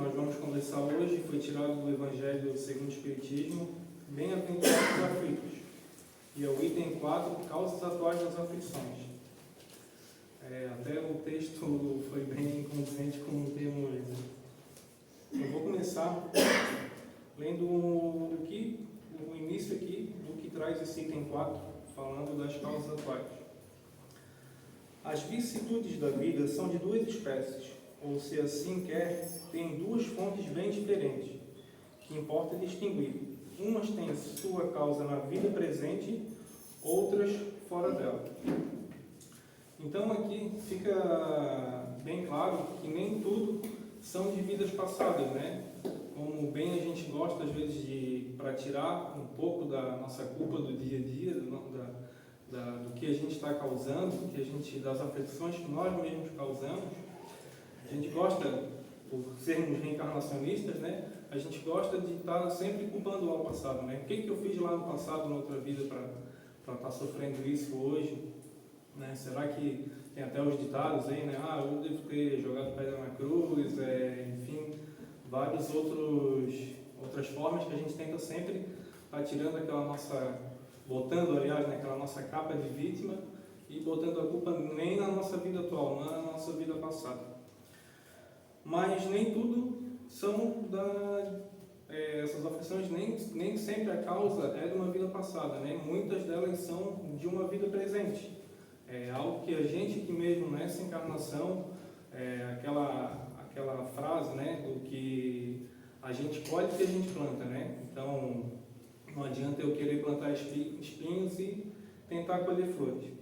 nós vamos conversar hoje foi tirado do Evangelho segundo o Espiritismo, Bem-aventurados os aflitos, e é o item 4, causas atuais das aflições. Até o texto foi bem condizente com o tema hoje. Eu vou começar lendo o início aqui do que traz esse item 4, falando das causas atuais. As vicissitudes da vida são de duas espécies, ou se assim quer, têm duas fontes bem diferentes, que importa distinguir. Umas têm sua causa na vida presente, outras fora dela. Então aqui fica bem claro que nem tudo são de vidas passadas, né? Como bem a gente gosta às vezes para tirar um pouco da nossa culpa do dia a dia, do que a gente está causando, das aflições que nós mesmos causamos. A gente gosta, por sermos reencarnacionistas, né? A gente gosta de estar sempre culpando lá o passado, né? O que eu fiz lá no passado, na outra vida, para estar sofrendo isso hoje? Né? Será que tem até os ditados aí, né? Eu devo ter jogado pedra na cruz, enfim, várias outras formas que a gente tenta sempre estar tirando aquela nossa, botando, aliás, naquela nossa capa de vítima e botando a culpa nem na nossa vida atual, não na nossa vida passada. Mas nem tudo são essas aflições, nem sempre a causa é de uma vida passada, né? Muitas delas são de uma vida presente. É algo que a gente aqui mesmo nessa encarnação, aquela frase, né? Do que a gente colhe o que a gente planta, né? Então, não adianta eu querer plantar espinhos e tentar colher flores.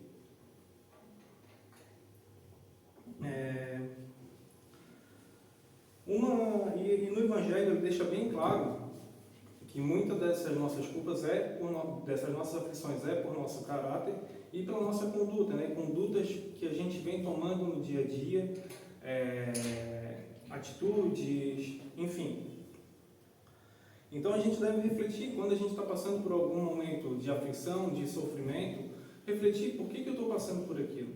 E no Evangelho ele deixa bem claro que muitas dessas nossas culpas dessas nossas aflições por nosso caráter e pela nossa conduta, né? Condutas que a gente vem tomando no dia a dia, atitudes, enfim. Então a gente deve refletir quando a gente está passando por algum momento de aflição, de sofrimento, refletir por que eu estou passando por aquilo.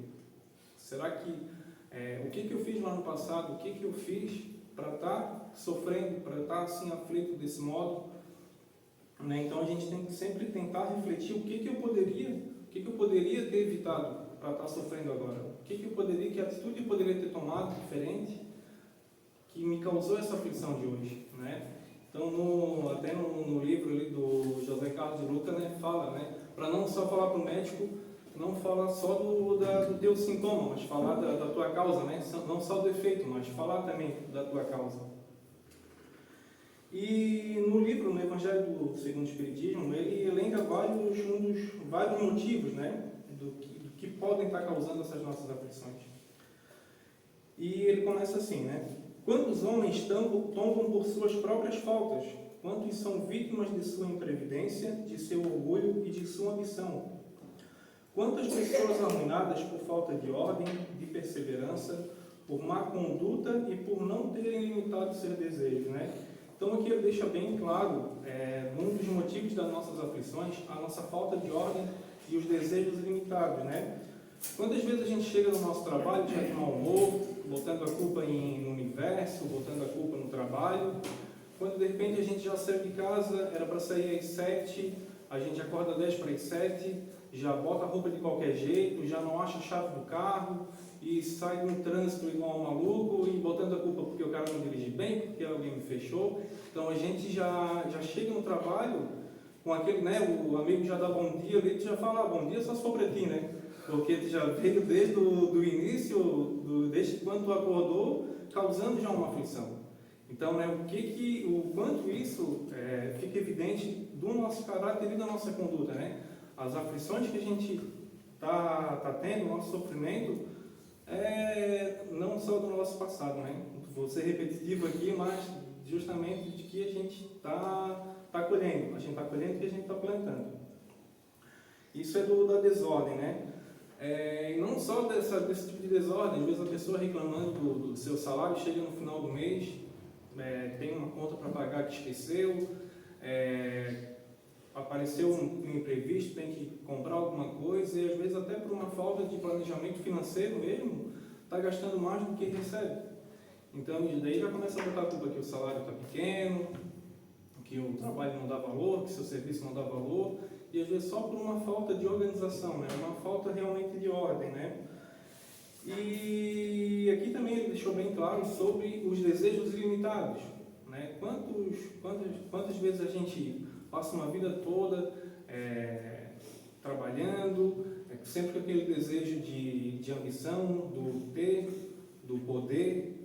Será que o que eu fiz lá no passado, o que eu fiz para estar sofrendo, para estar assim aflito desse modo, né? Então a gente tem que sempre tentar refletir o que eu poderia ter evitado para estar sofrendo agora, que atitude eu poderia ter tomado diferente que me causou essa aflição de hoje, né? Então até no livro ali do José Carlos de Luca, né, fala, né, para não só falar para o médico, não falar só do teu sintoma, mas falar da tua causa, né? Não só do efeito, mas falar também da tua causa. E no livro, no Evangelho segundo o Espiritismo, ele elenca vários motivos, né? Do que podem estar causando essas nossas aflições. E ele começa assim, né? Quantos homens tombam por suas próprias faltas? Quantos são vítimas de sua imprevidência, de seu orgulho e de sua ambição? Quantas pessoas arruinadas por falta de ordem, de perseverança, por má conduta e por não terem limitado seus desejos, né? Então aqui ele deixa bem claro, um dos motivos das nossas aflições, a nossa falta de ordem e os desejos limitados, né? Quantas vezes a gente chega no nosso trabalho já de mau humor, botando a culpa no universo, botando a culpa no trabalho, quando de repente a gente já saiu de casa, era para sair às 7, a gente acorda 10 para as 7, já bota a roupa de qualquer jeito, já não acha a chave do carro e sai no trânsito igual um maluco e botando a culpa porque o cara não dirige bem, porque alguém me fechou. Então a gente já chega no trabalho com aquele, né, o amigo já dá bom dia, ele já fala bom dia só se for para ti, né? Porque tu já veio desde o início, desde quando tu acordou, causando já uma aflição. Então, né, o quanto isso fica evidente do nosso caráter e da nossa conduta, né? As aflições que a gente está tendo, o nosso sofrimento, não só do nosso passado, né? Vou ser repetitivo aqui, mas justamente de que a gente está colhendo. A gente está colhendo o que a gente está plantando. Isso é da desordem, né? E não só desse tipo de desordem, às vezes a pessoa reclamando do seu salário, chega no final do mês, tem uma conta para pagar que esqueceu, apareceu um imprevisto, tem que comprar alguma coisa e às vezes até por uma falta de planejamento financeiro mesmo, está gastando mais do que recebe. Então, e daí já começa a botar a culpa que o salário está pequeno, que o trabalho não dá valor, que seu serviço não dá valor, e às vezes só por uma falta de organização, né? Uma falta realmente de ordem, né? E aqui também ele deixou bem claro sobre os desejos ilimitados, né? Quantas vezes a gente passa uma vida toda trabalhando, sempre com aquele desejo de ambição, do ter, do poder,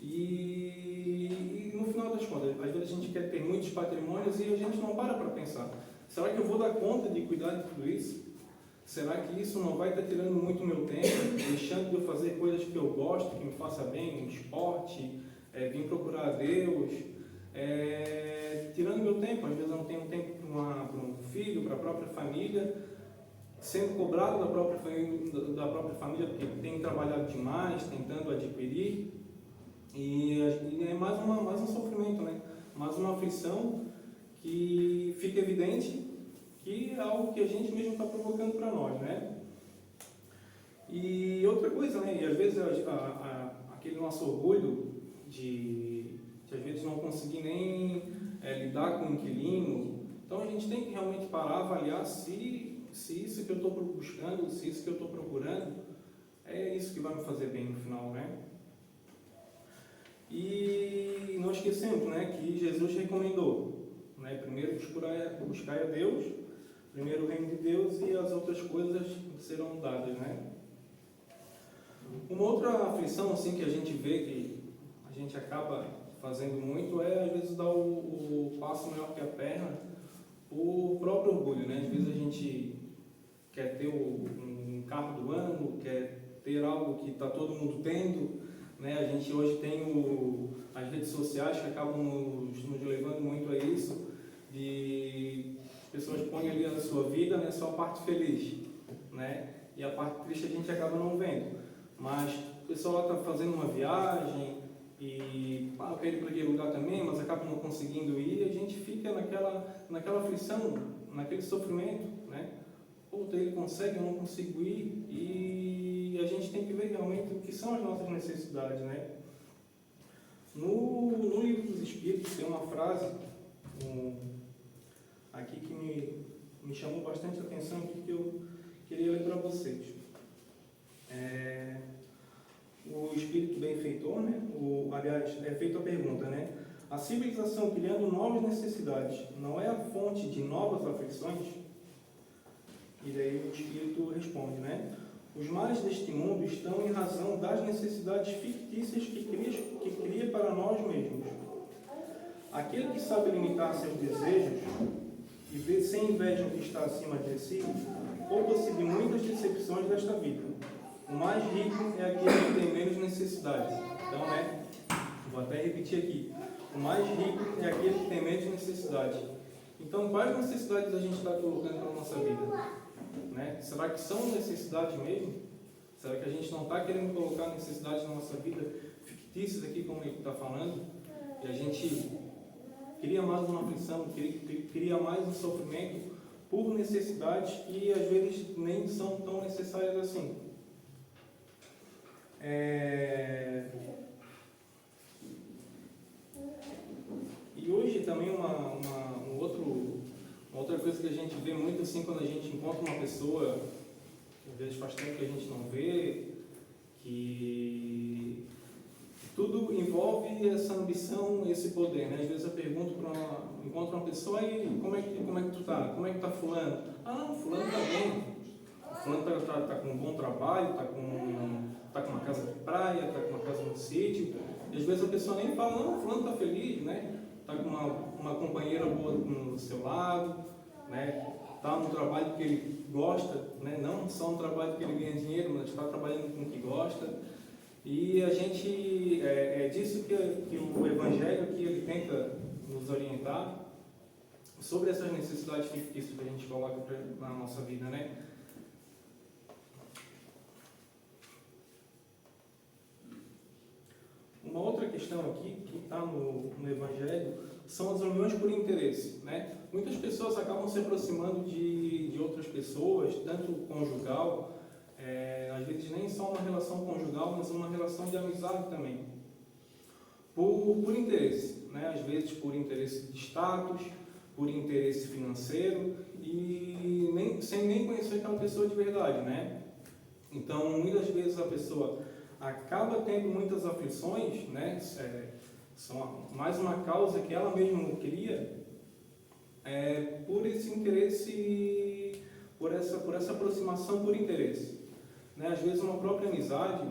e no final das contas, às vezes a gente quer ter muitos patrimônios e a gente não para pensar, será que eu vou dar conta de cuidar de tudo isso? Será que isso não vai estar tirando muito meu tempo, deixando de eu fazer coisas que eu gosto, que me faça bem, um esporte, vir procurar a Deus, tirando meu tempo? Às vezes eu não tenho tempo para um filho, para a própria família, sendo cobrado da própria família porque tem trabalhado demais, tentando adquirir, e é mais um sofrimento, né? Mais uma aflição que fica evidente que é algo que a gente mesmo está provocando para nós, né? E outra coisa, né? E às vezes aquele nosso orgulho de às vezes não conseguir nem lidar com o inquilino. Então a gente tem que realmente parar, avaliar se isso que eu estou buscando, se isso que eu estou procurando é isso que vai me fazer bem no final, né? E não esquecemos, né, que Jesus recomendou, né? Primeiro buscar a Deus, primeiro o reino de Deus, e as outras coisas serão dadas, né? Uma outra aflição assim que a gente vê que a gente acaba fazendo muito às vezes dar o passo maior que a perna, o próprio orgulho, né? Às vezes a gente quer ter um carro do ano, quer ter algo que está todo mundo tendo, né? A gente hoje tem as redes sociais que acabam nos levando muito a isso, de pessoas põem ali a sua vida, né, só a parte feliz, né? E a parte triste a gente acaba não vendo. Mas o pessoal está fazendo uma viagem e eu quero ir para aquele lugar também, mas acaba não conseguindo ir, e a gente fica naquela aflição, naquele sofrimento, né? Puta, ele consegue, eu não consigo ir, e a gente tem que ver realmente o que são as nossas necessidades, né? No livro dos Espíritos tem uma frase aqui que me chamou bastante a atenção, que eu queria ler para vocês. O Espírito Benfeitor, né? Aliás, é feita a pergunta, né? A civilização criando novas necessidades não é a fonte de novas aflições? E daí o Espírito responde, né? Os males deste mundo estão em razão das necessidades fictícias que cria para nós mesmos. Aquele que sabe limitar seus desejos e vê sem inveja o que está acima de si, poupa-se de muitas decepções desta vida. O mais rico é aquele que tem menos necessidades. Então, né? Vou até repetir aqui. O mais rico é aquele que tem menos necessidades. Então, quais necessidades a gente está colocando para a nossa vida? Né? Será que são necessidades mesmo? Será que a gente não está querendo colocar necessidades na nossa vida fictícias aqui, como ele está falando? E a gente cria mais uma aflição, cria mais um sofrimento por necessidades que às vezes nem são tão necessárias assim. E hoje também uma outra coisa que a gente vê muito assim, quando a gente encontra uma pessoa, às vezes faz tempo que a gente não vê, que tudo envolve essa ambição, esse poder, né? Às vezes eu pergunto encontro uma pessoa, e como é que tu tá? Como é que tá fulano? Ah, não, fulano tá bem. Fulano tá com um bom trabalho, tá com uma casa de praia, tá com uma casa no sítio. E às vezes a pessoa nem fala, não, fulano tá feliz, né? Tá com uma companheira boa no seu lado, né? Tá no trabalho que ele gosta, né? Não só um trabalho que ele ganha dinheiro, mas está trabalhando com o que gosta. E a gente, é disso que o Evangelho aqui ele tenta nos orientar, sobre essas necessidades fictícias que a gente coloca na nossa vida, né? Uma outra questão aqui, que está no Evangelho, são as uniões por interesse, né? Muitas pessoas acabam se aproximando de outras pessoas, tanto conjugal, às vezes nem só uma relação conjugal, mas uma relação de amizade também. por interesse, né? Às vezes por interesse de status, por interesse financeiro e sem nem conhecer aquela pessoa de verdade, né? Então, muitas vezes a pessoa acaba tendo muitas aflições, né? São mais uma causa que ela mesma cria, por esse interesse, por essa aproximação por interesse, né? Às vezes uma própria amizade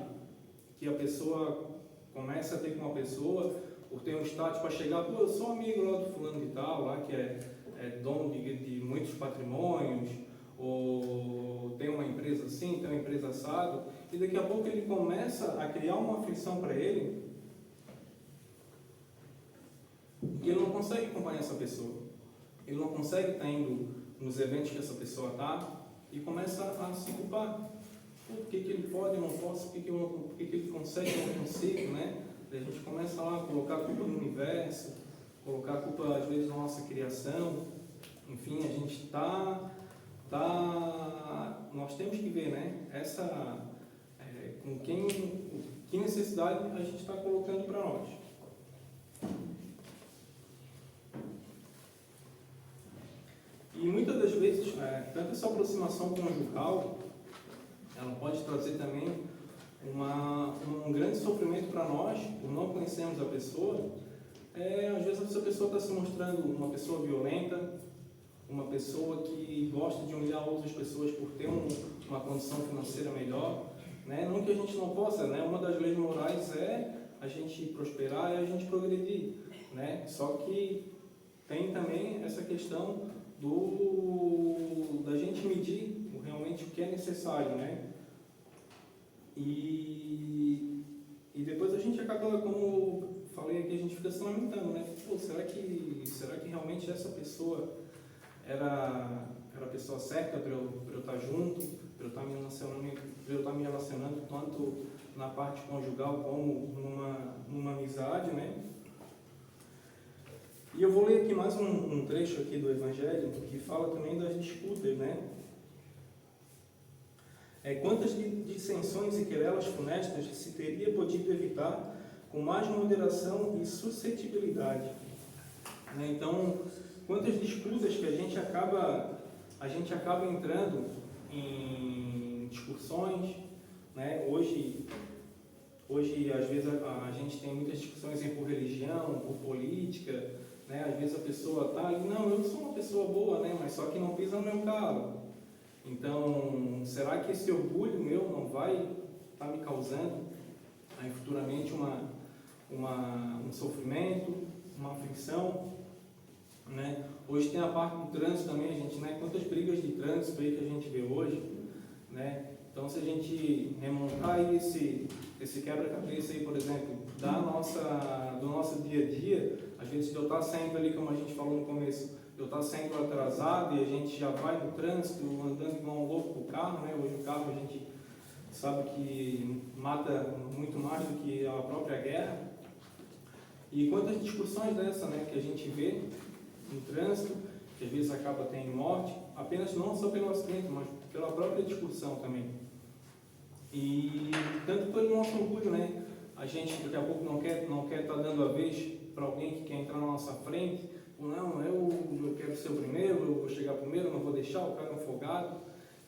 que a pessoa começa a ter com uma pessoa por ter um status para chegar, pô, eu sou amigo lá do fulano de tal, lá que é dono de muitos patrimônios, ou tem uma empresa assim, tem uma empresa assado, e daqui a pouco ele começa a criar uma aflição para ele e ele não consegue acompanhar essa pessoa. Ele não consegue estar indo nos eventos que essa pessoa está e começa a se culpar. Por que ele pode, eu não posso, por que ele consegue, eu não consigo, né? Daí a gente começa lá a colocar a culpa no universo, colocar a culpa às vezes na nossa criação. Enfim, a gente nós temos que ver, né? Que necessidade a gente está colocando para nós. E muitas das vezes, tanto essa aproximação conjugal, ela pode trazer também um grande sofrimento para nós, por não conhecermos a pessoa. Às vezes essa pessoa está se mostrando uma pessoa violenta, uma pessoa que gosta de humilhar outras pessoas por ter uma condição financeira melhor, né? Não que a gente não possa, né? Uma das leis morais é a gente prosperar e a gente progredir, né? Só que tem também essa questão da gente medir realmente o que é necessário, né? E depois a gente acaba, como falei aqui, a gente fica se lamentando, né? Pô, será que realmente essa pessoa era a pessoa certa para eu estar junto, para eu estar me relacionando tanto na parte conjugal como numa amizade, né? E eu vou ler aqui mais um trecho aqui do Evangelho que fala também das disputas, né? Quantas dissensões e querelas funestas se teria podido evitar com mais moderação e suscetibilidade, né? Então, quantas disputas que a gente acaba entrando em discussões, né? Hoje às vezes a gente tem muitas discussões por religião, por política, né? Às vezes a pessoa está ali, não, eu sou uma pessoa boa, né? Mas só que não pisa no meu calo. Então, será que esse orgulho meu não vai estar me causando aí futuramente um sofrimento, uma aflição, né? Hoje tem a parte do trânsito também, gente, né? Quantas brigas de trânsito aí que a gente vê hoje, né? Então, se a gente remontar aí esse quebra-cabeça aí, por exemplo, do nosso dia a dia, às vezes eu estar saindo ali, como a gente falou no começo, eu estar saindo atrasado e a gente já vai no trânsito, andando igual um louco com o carro, né? Hoje o carro a gente sabe que mata muito mais do que a própria guerra. E quantas discussões dessa, né, que a gente vê no trânsito, que às vezes acaba tendo morte, apenas não só pelo acidente, mas pela própria discussão também. E tanto pelo nosso orgulho, né? A gente daqui a pouco não quer estar dando a vez para alguém que quer entrar na nossa frente. Não, eu quero ser o primeiro, eu vou chegar primeiro, não vou deixar o cara afogado.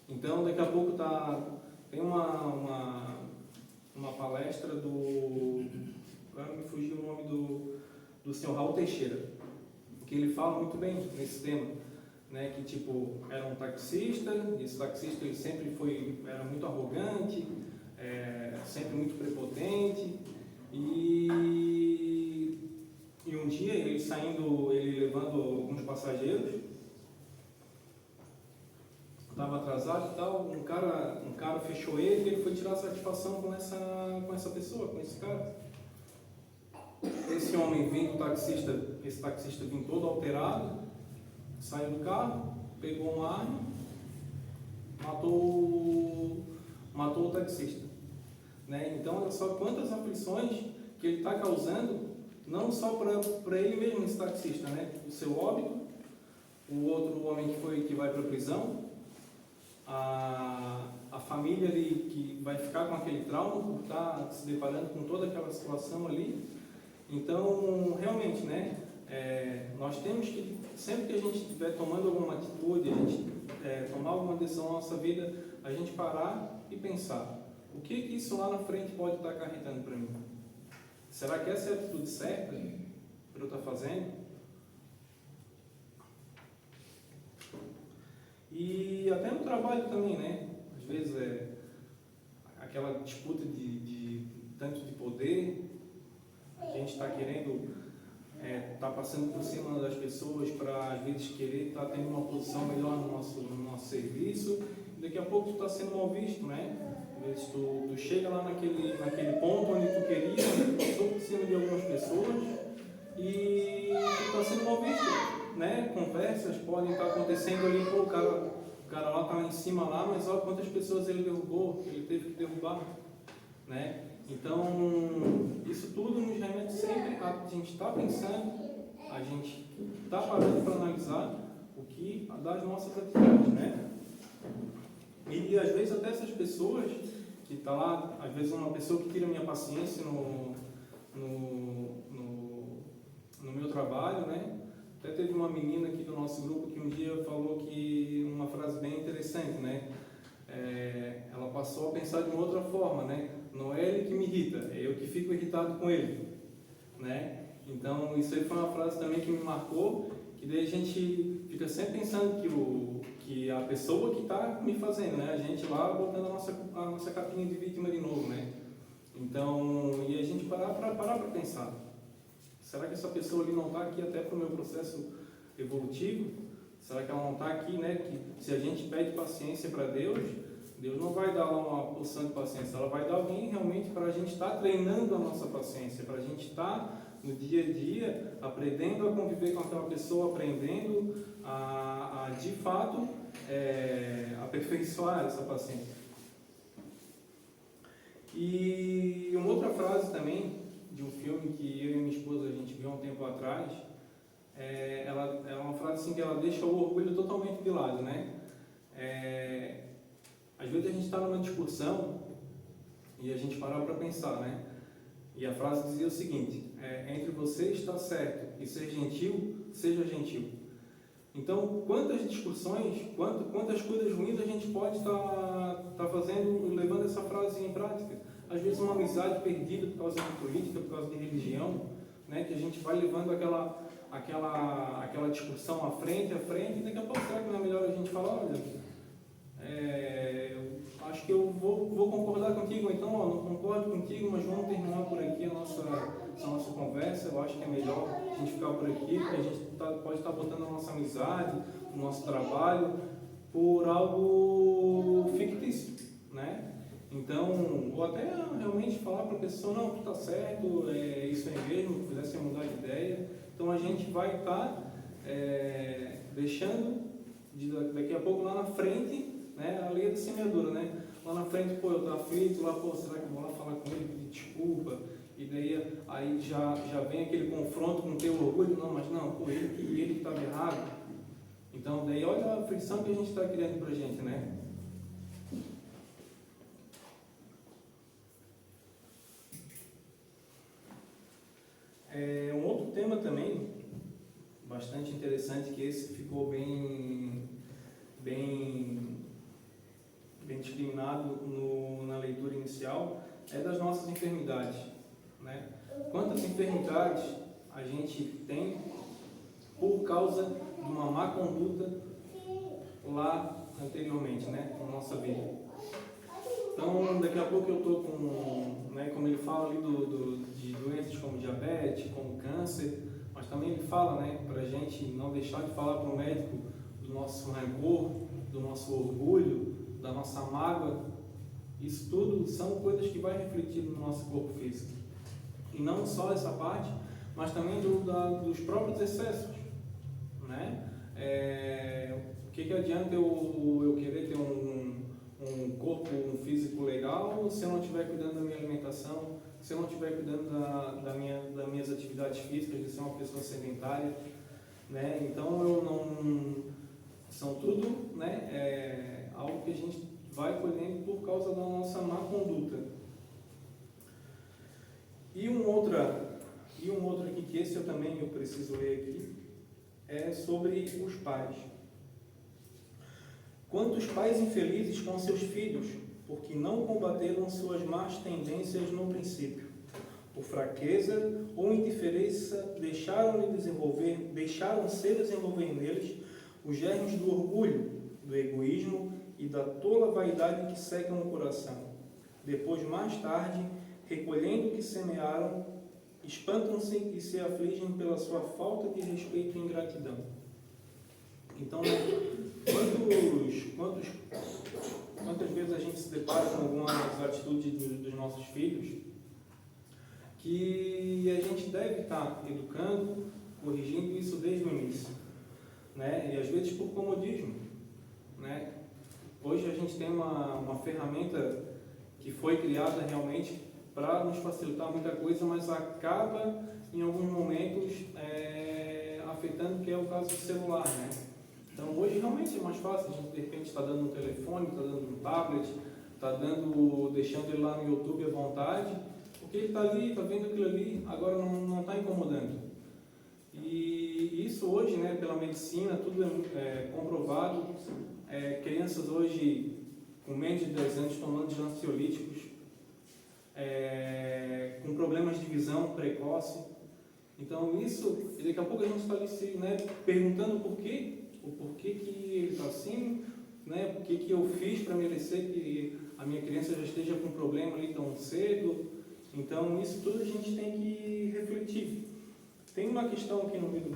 Então, daqui a pouco tem uma palestra agora me fugiu o nome do senhor Raul Teixeira, que ele fala muito bem nesse tema, né? Que tipo, era um taxista, e esse taxista ele sempre era muito arrogante, sempre muito prepotente, e um dia ele levando alguns passageiros, estava atrasado e tal, um cara fechou ele e ele foi tirar satisfação com essa pessoa, com esse cara. Esse homem esse taxista vinha todo alterado, saiu do carro, pegou uma arma, matou o taxista, né? Então, olha só quantas aflições que ele está causando, não só para ele mesmo, esse taxista, né? O seu óbito, o outro homem que vai para a prisão, a família ali que vai ficar com aquele trauma por estar se deparando com toda aquela situação ali. Então, realmente, né, nós temos que, sempre que a gente estiver tomando alguma atitude, a gente tomar alguma decisão na nossa vida, a gente parar e pensar, o que isso lá na frente pode estar acarretando para mim? Será que essa é a atitude certa para eu estar fazendo? E até no trabalho também, né? Às vezes aquela disputa de tanto de poder, a gente está querendo, está passando por cima das pessoas para às vezes querer estar tendo uma posição melhor no nosso serviço, e daqui a pouco tu está sendo mal visto, né? Às vezes tu chega lá naquele ponto onde tu queria, onde tu passou por cima de algumas pessoas e tu está sendo mal visto, né? Conversas podem estar acontecendo ali, pô, o cara lá está lá em cima lá, mas olha quantas pessoas ele derrubou, ele teve que derrubar, né? Então, isso tudo nos remete sempre a gente estar pensando, a gente está parando para analisar o que das nossas atitudes, né? E às vezes até essas pessoas que estão lá, às vezes uma pessoa que tira a minha paciência no meu trabalho, né? Até teve uma menina aqui do nosso grupo que um dia falou que uma frase bem interessante, né? Ela passou a pensar de uma outra forma, né? Não é ele que me irrita, é eu que fico irritado com ele, né? Então isso aí foi uma frase também que me marcou, que daí a gente fica sempre pensando que a pessoa que está me fazendo, né? A gente lá botando a nossa capinha de vítima de novo, né? Então, e a gente parar para pensar, será que essa pessoa ali não está aqui até para o meu processo evolutivo? Será que ela não está aqui, né? Que se a gente pede paciência para Deus, Deus não vai dar lá uma porção de paciência, ela vai dar alguém realmente para a gente estar treinando a nossa paciência, para a gente estar no dia a dia aprendendo a conviver com aquela pessoa, aprendendo a de fato aperfeiçoar essa paciência. E uma outra frase também de um filme que eu e minha esposa a gente viu há um tempo atrás, ela é uma frase assim que ela deixa o orgulho totalmente de lado, né? Às vezes a gente está numa discussão e a gente para para pensar, né? E a frase dizia o seguinte: entre você está certo e ser gentil, seja gentil. Então, quantas discussões, quantas coisas ruins a gente pode estar fazendo, levando essa frase em prática? Às vezes uma amizade perdida por causa de política, por causa de religião, né? Que a gente vai levando aquela discussão à frente, e daqui a pouco será que não é melhor a gente falar, olha, acho que eu vou concordar contigo, então, ó, não concordo contigo, mas vamos terminar por aqui a nossa conversa. Eu acho que é melhor a gente ficar por aqui, porque a gente pode estar botando a nossa amizade, o nosso trabalho, por algo fictício, né? Então, ou até realmente falar para a pessoa, não, tu está certo, isso aí mesmo, quisesse mudar de ideia. Então, a gente vai estar deixando, daqui a pouco lá na frente, né, a lei da semeadura, né? Lá na frente, pô, eu estou aflito, lá, pô, será que eu vou lá falar com ele, pedir desculpa? E daí aí já vem aquele confronto com o teu orgulho, não, mas não, pô, ele que estava errado. Então, daí olha a fricção que a gente está criando para a gente, né? Um outro tema também, bastante interessante, que esse ficou bem discriminado na leitura inicial, é das nossas enfermidades, né? Quantas enfermidades a gente tem por causa de uma má conduta lá anteriormente, né, na nossa vida. Então, daqui a pouco eu estou com, né, como ele fala ali de doenças como diabetes, como câncer, mas também ele fala, né, para a gente não deixar de falar para o médico do nosso rancor, do nosso orgulho, da nossa mágoa. Isso tudo são coisas que vai refletir no nosso corpo físico. E não só essa parte, mas também dos próprios excessos, né? O que adianta eu querer ter um corpo, um físico legal se eu não estiver cuidando da minha alimentação, se eu não estiver cuidando das minhas atividades físicas, de ser uma pessoa sedentária, né? Então são tudo, né, algo que a gente vai colhendo por causa da nossa má conduta. E uma outra E um outro aqui, que esse eu preciso ler aqui, é sobre os pais. Quantos pais infelizes com seus filhos, porque não combateram suas más tendências no princípio. Por fraqueza ou indiferença, deixaram-se desenvolver neles os germes do orgulho, do egoísmo e da tola vaidade que secam o coração. Depois, mais tarde, recolhendo o que semearam, espantam-se e se afligem pela sua falta de respeito e ingratidão. Então, quantas vezes a gente se depara com algumas atitudes dos nossos filhos que a gente deve estar educando, corrigindo isso desde o início, né? E às vezes por comodismo, né? Hoje a gente tem uma ferramenta que foi criada realmente para nos facilitar muita coisa, mas acaba em alguns momentos afetando, que é o caso do celular, né? Então hoje realmente é mais fácil, a gente de repente está dando um telefone, está dando um tablet, está deixando ele lá no YouTube à vontade, porque ele está ali, está vendo aquilo ali, agora não está incomodando. E isso hoje, né, pela medicina, tudo é comprovado. Crianças hoje com menos de 10 anos tomando de ansiolíticos, com problemas de visão precoce. Então isso, daqui a pouco a gente está ali perguntando o porquê que ele está assim, né? O que eu fiz para merecer que a minha criança já esteja com problema ali tão cedo. Então isso tudo a gente tem que refletir. Tem uma questão aqui no Livro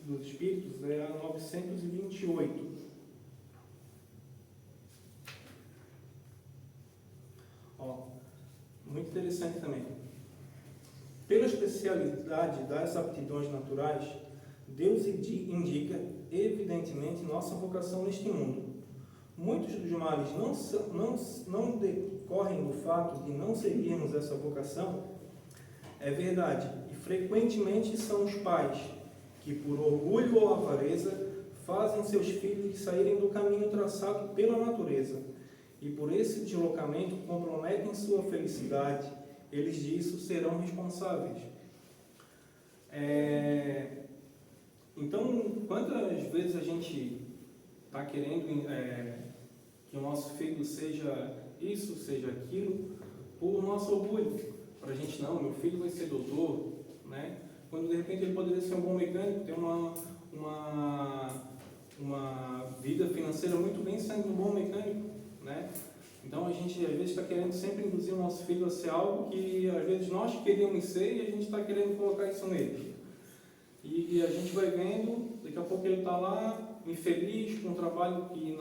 dos Espíritos, é a 928. Muito interessante também. Pela especialidade das aptidões naturais, Deus indica evidentemente nossa vocação neste mundo. Muitos dos males não decorrem do fato de não seguirmos essa vocação, é verdade, e frequentemente são os pais que, por orgulho ou avareza, fazem seus filhos saírem do caminho traçado pela natureza, e por esse deslocamento comprometem sua felicidade. Eles disso serão responsáveis. Então, quantas vezes a gente está querendo que o nosso filho seja isso, seja aquilo, por nosso orgulho? Para a gente, não, meu filho vai ser doutor, né? Quando de repente ele poderia ser um bom mecânico, ter uma vida financeira muito bem sendo um bom mecânico, né? Então a gente às vezes está querendo sempre induzir o nosso filho a ser algo que às vezes nós queríamos ser e a gente está querendo colocar isso nele. E a gente vai vendo, daqui a pouco ele está lá, infeliz, com um trabalho que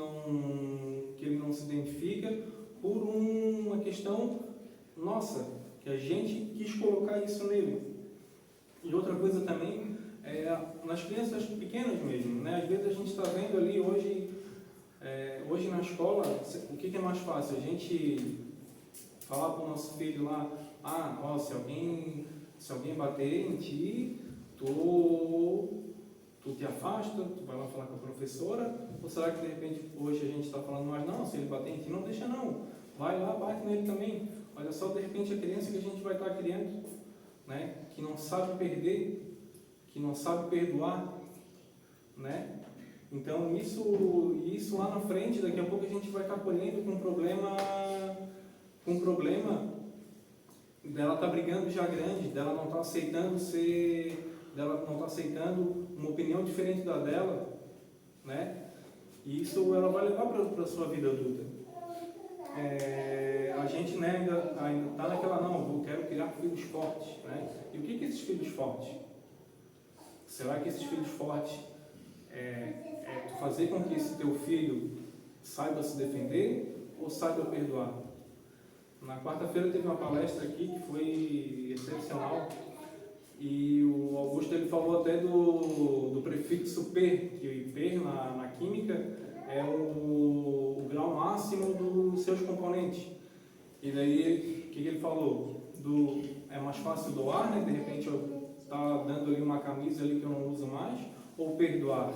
ele não se identifica, por uma questão nossa, que a gente quis colocar isso nele. E outra coisa também, nas crianças pequenas mesmo, né? Às vezes a gente está vendo ali hoje na escola, o que é mais fácil? A gente falar para o nosso filho lá, se alguém bater em ti, tu te afasta, tu vai lá falar com a professora, ou será que de repente hoje a gente está falando mais, não, se ele bater em ti, não deixa não, vai lá, bate nele também. Olha só, de repente a criança que a gente vai estar criando, né, que não sabe perder, que não sabe perdoar, né? Então isso lá na frente, daqui a pouco a gente vai estar colhendo com um problema dela estar brigando já grande, dela não estar aceitando uma opinião diferente da dela, né? E isso ela vai levar para a sua vida adulta. A gente, né, ainda está naquela, não, eu quero criar filhos fortes, né? E o que esses filhos fortes? Será que esses filhos fortes tu fazer com que esse teu filho saiba se defender ou saiba perdoar? Na quarta-feira teve uma palestra aqui que foi excepcional e o Augusto ele falou até do prefixo per, que per na química é o grau máximo dos seus componentes. E daí, o que ele falou? É mais fácil doar, né? De repente eu tá dando ali uma camisa ali que eu não uso mais, ou perdoar,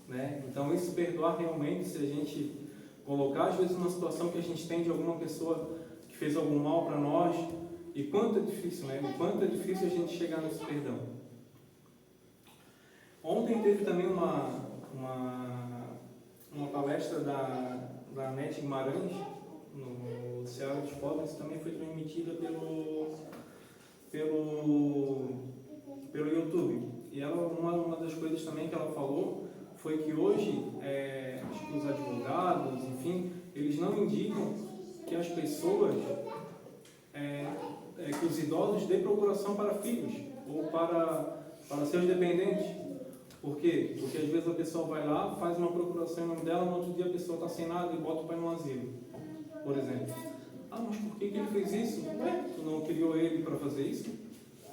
né? Então isso perdoar realmente, se a gente colocar às vezes uma situação que a gente tem de alguma pessoa que fez algum mal para nós E quanto é difícil, né? O quanto é difícil a gente chegar nesse perdão. Ontem teve também uma palestra da Nete Guimarães, no Ceará dos Pobres, também foi transmitida pelo YouTube. E ela, uma das coisas também que ela falou foi que hoje, acho que os advogados, enfim, eles não indicam que as pessoas, que os idosos dêem procuração para filhos ou para seus dependentes. Por quê? Porque às vezes a pessoa vai lá, faz uma procuração em nome dela, no outro dia a pessoa está sem nada e bota o pai no asilo, por exemplo. Ah, mas por que ele fez isso? Ué, tu não criou ele para fazer isso?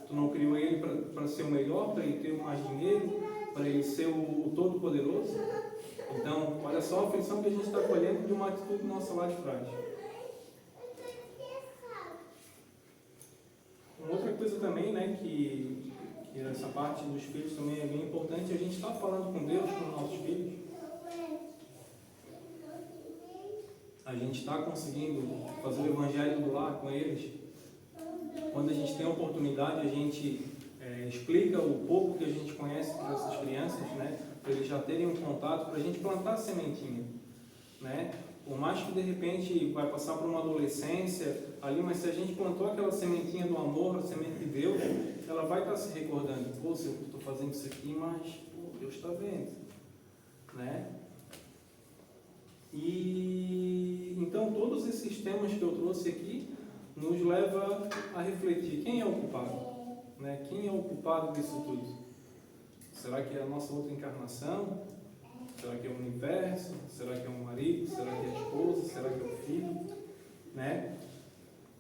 Tu não criou ele para ser o melhor, para ele ter mais dinheiro, para ele ser o todo-poderoso? Então, olha só a aflição que a gente está colhendo de uma atitude nossa lá de trás. Uma outra coisa também, né, que essa parte dos filhos também é bem importante, a gente está falando com Deus, com os nossos filhos. A gente está conseguindo fazer o evangelho do lar com eles. Quando a gente tem a oportunidade, a gente explica o pouco que a gente conhece para essas crianças, né, para eles já terem um contato, para a gente plantar a sementinha, né? Por mais que de repente vai passar por uma adolescência ali, mas se a gente plantou aquela sementinha do amor, a semente de Deus, ela vai estar se recordando. Pô, eu estou fazendo isso aqui, mas Deus está vendo, né? E então todos esses temas que eu trouxe aqui nos leva a refletir quem é o culpado, né? Quem é o culpado disso tudo? Será que é a nossa outra encarnação? Será que é o universo? Será que é o marido? Será que é a esposa? Será que é o filho? Né?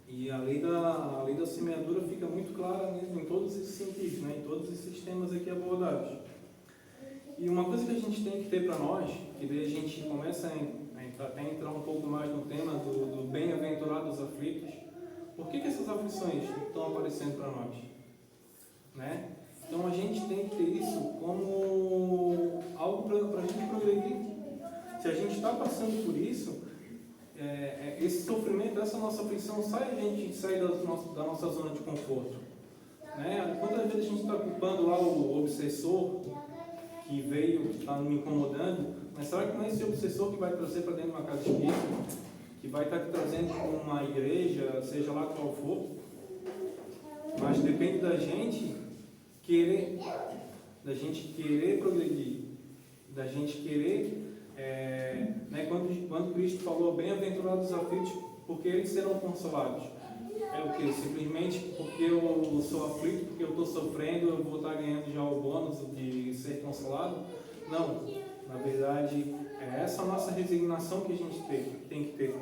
E a lei da semeadura fica muito clara em todos esses sentidos, né? Em todos esses temas aqui abordados. E uma coisa que a gente tem que ter para nós, que daí a gente começa a até entrar um pouco mais no tema do bem-aventurados aflitos. Por que essas aflições estão aparecendo para nós? Né? Então a gente tem que ter isso como algo para a gente progredir. Se a gente está passando por isso, esse sofrimento, essa nossa aflição, a gente sai da nossa zona de conforto. Né? Quantas vezes a gente está culpando lá o obsessor que veio, que está me incomodando, mas será que não é esse obsessor que vai trazer para dentro de uma casa espírita, que vai estar te trazendo para uma igreja, seja lá qual for? Mas depende da gente querer progredir, da gente querer, né, quando Cristo falou, bem-aventurados os aflitos, porque eles serão consolados. É o que? Simplesmente porque eu sou aflito, porque eu estou sofrendo, eu vou estar ganhando já o bônus de ser consolado? Não, na verdade, é essa nossa resignação que a gente tem que ter.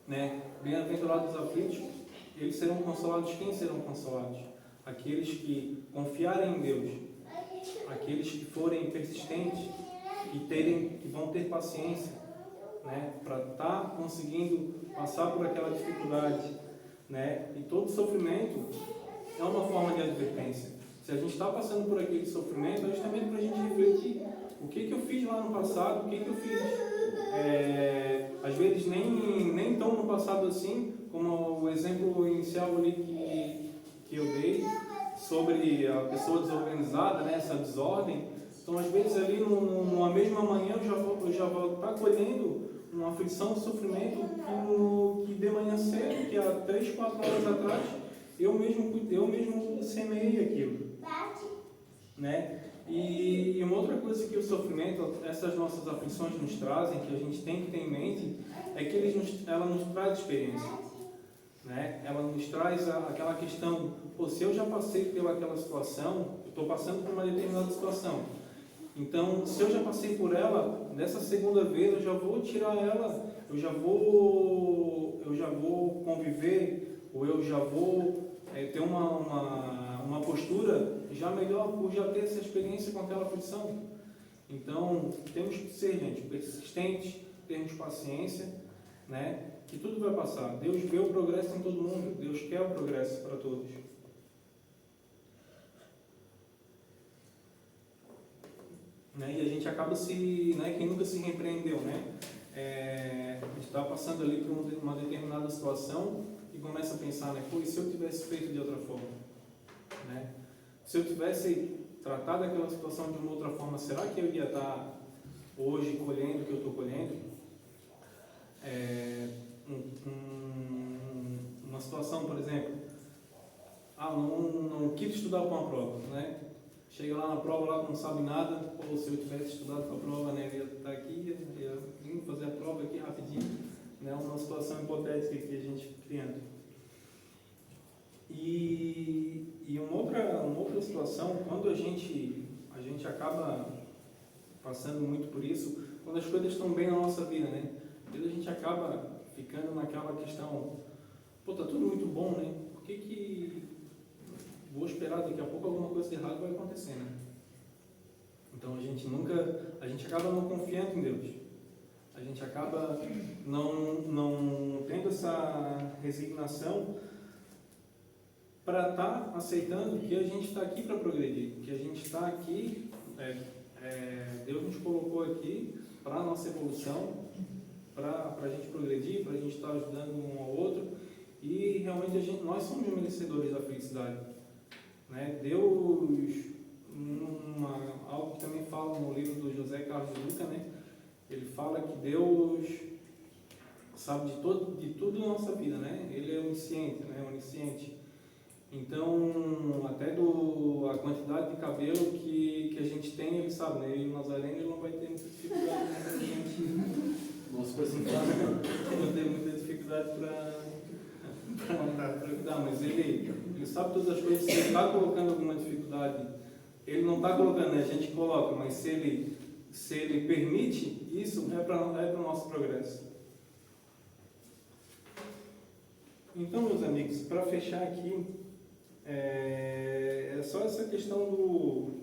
Né? Bem-aventurados os aflitos, eles serão consolados. Quem serão consolados? Aqueles que confiarem em Deus, aqueles que forem persistentes, que vão ter paciência, né, para estar conseguindo passar por aquela dificuldade, né? E todo sofrimento é uma forma de advertência. Se a gente está passando por aquele sofrimento, é justamente para a gente refletir o que eu fiz lá no passado, o que eu fiz, às vezes nem tão no passado assim, como o exemplo inicial ali que eu dei, sobre a pessoa desorganizada, né, essa desordem. Então, às vezes, ali numa mesma manhã, eu já vou estar colhendo uma aflição, um sofrimento que de manhã cedo, que há 3, 4 horas atrás, eu mesmo semeei aquilo. Né? E uma outra coisa que o sofrimento, essas nossas aflições nos trazem, que a gente tem que ter em mente, é que ela nos traz experiência. Né? Ela nos traz aquela questão, se eu já passei pelaquela situação, estou passando por uma determinada situação, então se eu já passei por ela, dessa segunda vez eu já vou tirar ela, eu já vou conviver, ou eu já vou ter uma postura já melhor por já ter essa experiência com aquela aflição. Então temos que ser, gente, persistentes, termos paciência, né? Que tudo vai passar. Deus vê o progresso em todo mundo. Deus quer o progresso para todos. Né? E a gente acaba quem nunca se repreendeu, né? A gente está passando ali por uma determinada situação e começa a pensar, né? Pô, e se eu tivesse feito de outra forma? Né? Se eu tivesse tratado aquela situação de uma outra forma, será que eu ia estar hoje colhendo o que eu estou colhendo? Uma situação, por exemplo, não quis estudar para uma prova, né? Chega lá na prova, lá não sabe nada, ou se eu tivesse estudado para a prova, né, eu ia estar aqui, ia vir fazer a prova aqui rapidinho, né? Uma situação hipotética que a gente criando. E uma outra situação, quando a gente acaba passando muito por isso, quando as coisas estão bem na nossa vida, né? Às vezes a gente acaba ficando naquela questão, pô, tá tudo muito bom, né? Por que vou esperar daqui a pouco alguma coisa de errado vai acontecer, né? Então a gente acaba não confiando em Deus. A gente acaba não tendo essa resignação para estar aceitando que a gente está aqui para progredir, que a gente está aqui, Deus nos colocou aqui para a nossa evolução, para a gente progredir, para a gente estar ajudando um ao outro, e realmente nós somos merecedores da felicidade. Né? Deus, algo que também fala no livro do José Carlos de Luca, né? Ele fala que Deus sabe de tudo na nossa vida, né? Ele é onisciente, né? Onisciente. Então, até a quantidade de cabelo que a gente tem, ele sabe, né? E o Nazareno ele não vai ter muita dificuldade, né? A gente não tem muita dificuldade para cuidar, mas ele sabe todas as coisas. Se ele está colocando alguma dificuldade, ele não está colocando, né? A gente coloca, mas se ele permite, isso é para o nosso progresso. Então, meus amigos, para fechar aqui, é só essa questão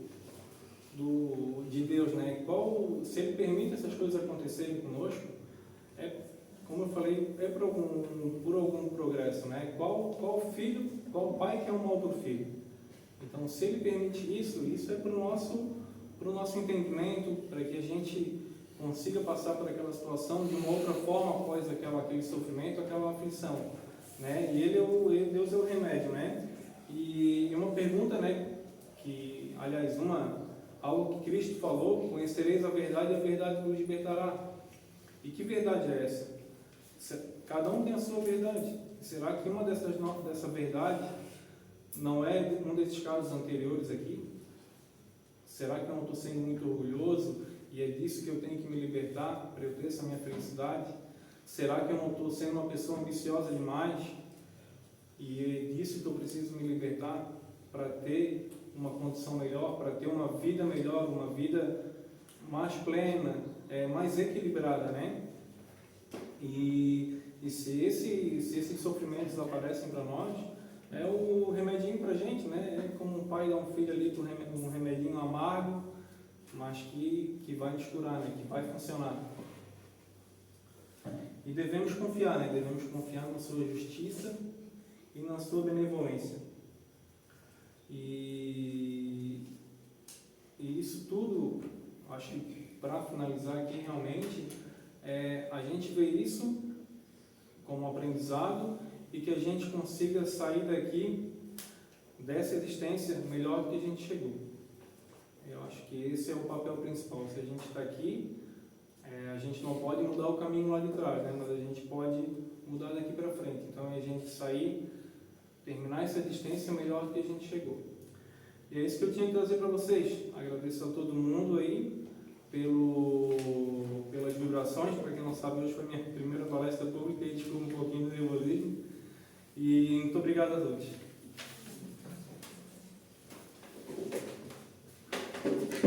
de Deus, né? Se ele permite essas coisas acontecerem conosco, como eu falei, por algum progresso, né? Qual pai quer um mal para o filho? Então, se ele permite isso é para o nosso entendimento, para que a gente consiga passar por aquela situação de uma outra forma após aquele sofrimento, aquela aflição, né? E Deus é o remédio, né? E uma pergunta, né? Algo que Cristo falou: conhecereis a verdade e a verdade vos libertará. E que verdade é essa? Cada um tem a sua verdade. Será que uma dessa verdade não é um desses casos anteriores aqui? Será que eu não estou sendo muito orgulhoso e é disso que eu tenho que me libertar para eu ter essa minha felicidade? Será que eu não estou sendo uma pessoa ambiciosa demais e é disso que eu preciso me libertar para ter uma condição melhor, para ter uma vida melhor, uma vida mais plena, mais equilibrada, né? E se esses sofrimentos aparecem para nós, é o remedinho para a gente, né? É como um pai dá um filho ali com um remedinho amargo, mas que vai nos curar, né? Que vai funcionar. E devemos confiar, né? Devemos confiar na sua justiça e na sua benevolência. E isso tudo, acho que para finalizar aqui realmente, a gente vê isso como aprendizado e que a gente consiga sair daqui dessa existência melhor do que a gente chegou. Eu acho que esse é o papel principal. Se a gente está aqui, a gente não pode mudar o caminho lá de trás, né? Mas a gente pode mudar daqui para frente. Então é a gente sair, terminar essa existência melhor do que a gente chegou. E é isso que eu tinha que trazer para vocês. Agradeço a todo mundo aí pelas vibrações. Para quem não sabe, hoje foi minha primeira palestra pública e desculpa um pouquinho do nervosismo. E muito obrigado a todos.